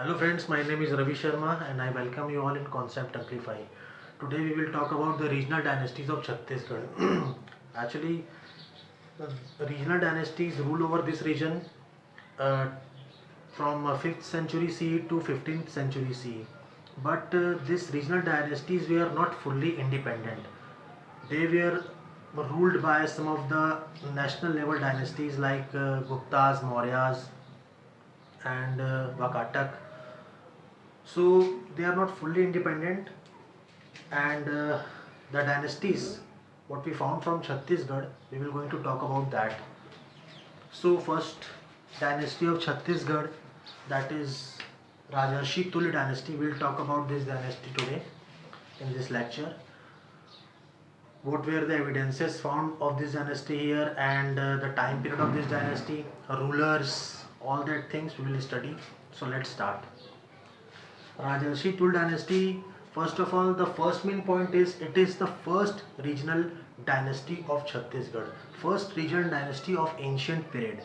Hello friends, my name is Ravi Sharma and I welcome you all in Concept Amplify. Today we will talk about the regional dynasties of Chhattisgarh. Actually, the regional dynasties rule over this region uh, from 5th century CE to 15th century CE. But these regional dynasties were not fully independent. They were ruled by some of the national level dynasties like Guptas, Mauryas, and Vakatak. So they are not fully independent, and the dynasties what we found from Chhattisgarh, we will going to talk about that. So first dynasty of Chhattisgarh, that is Rajarshi Tul dynasty. We'll talk about this dynasty today in this lecture. What were the evidences found of this dynasty here, and the time period of this dynasty, rulers, all that things we will study. So let's start. Rajarshi Tul dynasty, first of all, the first main point is it is the first regional dynasty of Chhattisgarh, first regional dynasty of ancient period.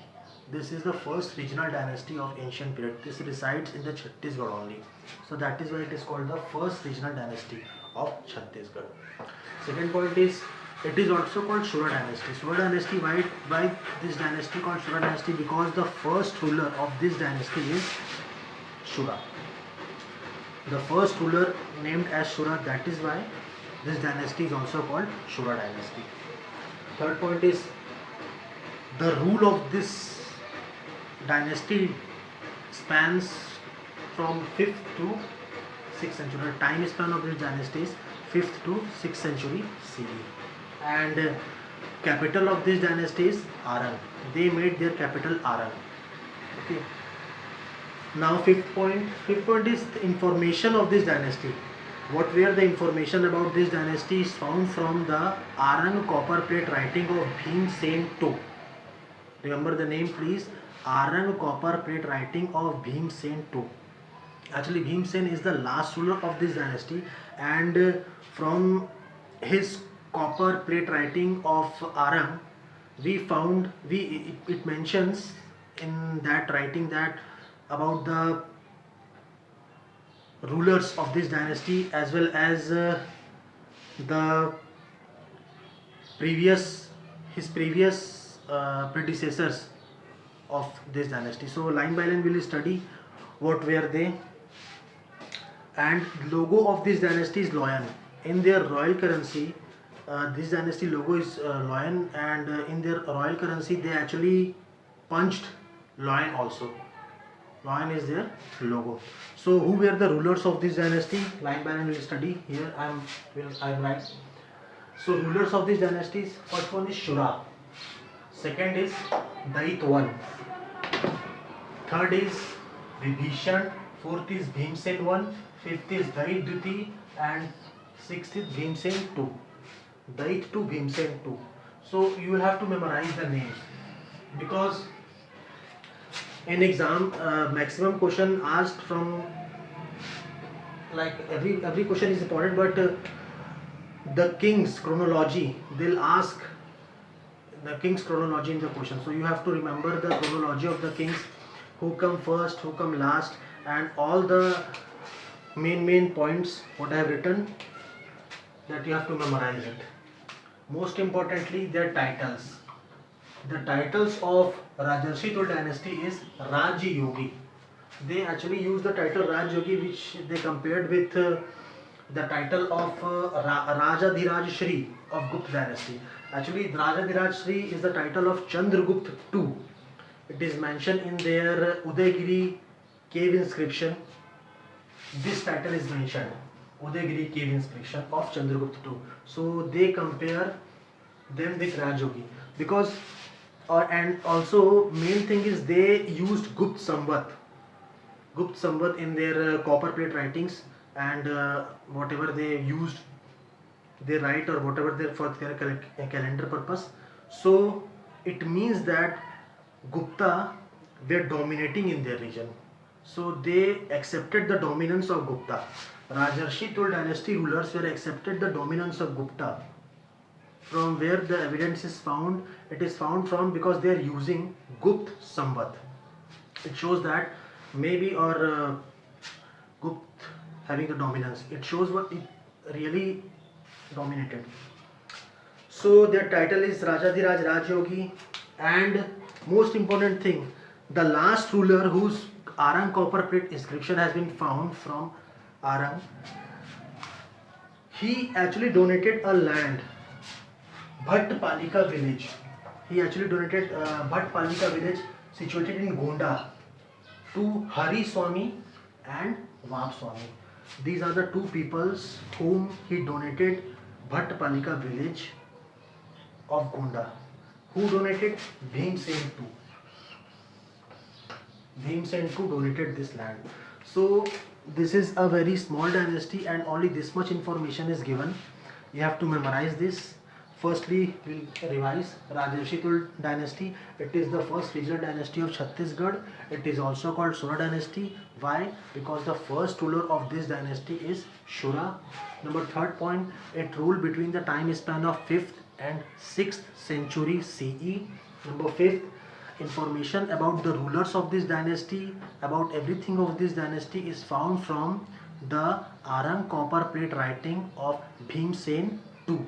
This is the first regional dynasty of ancient period. This resides in the Chhattisgarh only. So that is why it is called the first regional dynasty of Chhattisgarh. Second point is it is also called Shura dynasty. Shura dynasty, why this dynasty called Shura dynasty? Because the first ruler of this dynasty is Shura, the first ruler named as Shura. That is why this dynasty is also called Shura dynasty. Third point is the rule of this dynasty spans from 5th to 6th century. The time span of this dynasty is 5th to 6th century CE. And capital of this dynasty is Arang. They made their capital Arang. Okay. Now fifth point is the information of this dynasty. What were the information about this dynasty is found from the Arang copper plate writing of Bhim Sen II. Remember the name please, Arang copper plate writing of Bhim Sen II. Actually Bhim Sen is the last ruler of this dynasty, and from his copper plate writing of Arang, it mentions in that writing that about the rulers of this dynasty as well as the previous predecessors of this dynasty. So line by line we will study what were they. And logo of this dynasty is lion. In their royal currency, this dynasty logo is lion, and in their royal currency they actually punched lion also. Lion is their logo. So who were the rulers of this dynasty? Line by line we will study. Here I am right. So rulers of this dynasties, first one is Shura, second is Dait I, third is Vibhishan, fourth is Bhimsen I, fifth is Dait Dviti, and sixth is Bhimsen II. Dait to Bhimsen II. So you will have to memorize the names, because in exam maximum question asked from, like every question is important, but the king's chronology, they'll ask the king's chronology in the question. So you have to remember the chronology of the kings, who come first, who come last, and all the main points what I have written, that you have to memorize it. Most importantly, their titles. The titles of Rajarshi Tul dynasty is Raj Yogi. They actually use the title Raj Yogi, which they compared with the title of Rajadhiraj Shri of Gupta dynasty. Actually, Rajadhiraj Shri is the title of Chandragupta II. It is mentioned in their Udaygiri cave inscription. This title is mentioned, Udaygiri cave inscription of Chandragupta II. So they compare them with Raj Yogi, because and also main thing is they used Gupt Samvat in their copper plate writings, and whatever they used, they write or whatever they for their calendar purpose. So it means that Gupta were dominating in their region. So they accepted the dominance of Gupta. Rajarshi Tul dynasty rulers were accepted the dominance of Gupta. From where the evidence is found, it is found from because they are using Gupt Samvat. It shows that maybe, or having the dominance. It shows what it really dominated. So their title is Rajadhiraj Rajyogi, and most important thing, the last ruler whose Arang copper plate inscription has been found from Arang, he actually donated a land, Bhattapalika village. He actually donated Bhattapalika village situated in Gonda to Hari Swami and Vap Swami. These are the two peoples whom he donated Bhattapalika village of Gonda. Who donated? Bhimsen II. Bhimsen II donated this land. So this is a very small dynasty and only this much information is given. You have to memorize this. Firstly, we'll revise Rajarshi Tul dynasty. It is the first regional dynasty of Chhattisgarh. It is also called Sura dynasty. Why? Because the first ruler of this dynasty is Shura. Number third point, it ruled between the time span of 5th and 6th century CE. Number 5th, information about the rulers of this dynasty, about everything of this dynasty is found from the Arang copper plate writing of Bhimsen II.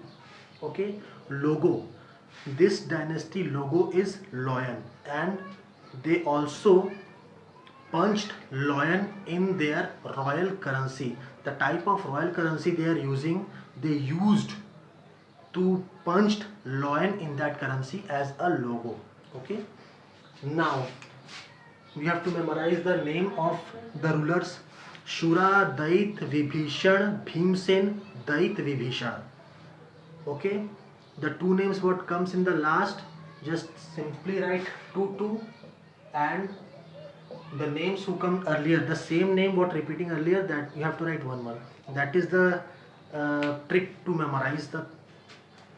Okay, logo. This dynasty logo is lion, and they also punched lion in their royal currency. The type of royal currency they are using, they used to punched lion in that currency as a logo. Okay, now we have to memorize the name of the rulers: Shura, Dait, Vibhishan, Bhimsen, Dait, Vibhishan. Okay, the two names what comes in the last, just simply write 2 and the names who come earlier, the same name what repeating earlier, that you have to write 1. That is the trick to memorize the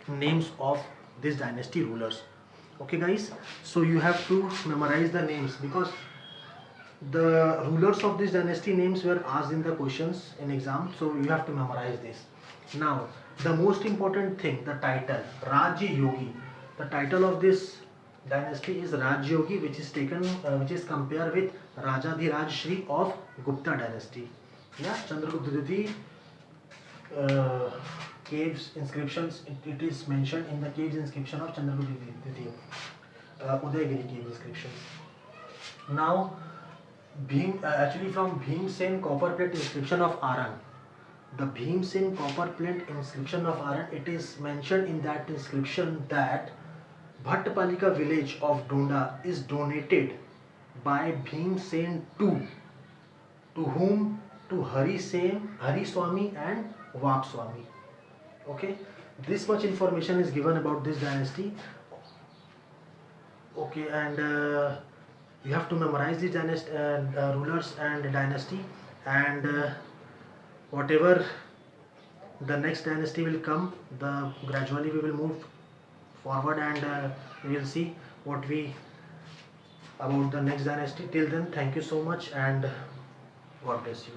names of this dynasty rulers. Okay guys, so you have to memorize the names because the rulers of this dynasty names were asked in the questions in exam, so you have to memorize this. Now the most important thing, the title Rajya Yogi. The title of this dynasty is Rajya Yogi, which is taken which is compared with Rajadhiraj Shri of Gupta dynasty. Yeah, Chandragupta Dwitiya caves inscriptions, it is mentioned in the caves inscription of Chandragupta Dwitiya, Udayagiri cave inscriptions. Now actually from Bhimsen copper plate inscription of Arang, the Bhimsen copper plate inscription of Arang, it is mentioned in that inscription that Bhattapalika village of Donda is donated by Bhimsen II. To whom? To Hari Swami and Vap Swami. Okay, this much information is given about this dynasty. Okay, and you have to memorize the dynasty, rulers and dynasty, and whatever the next dynasty will come, the gradually we will move forward and we will see what we about the next dynasty. Till then, thank you so much and God bless you.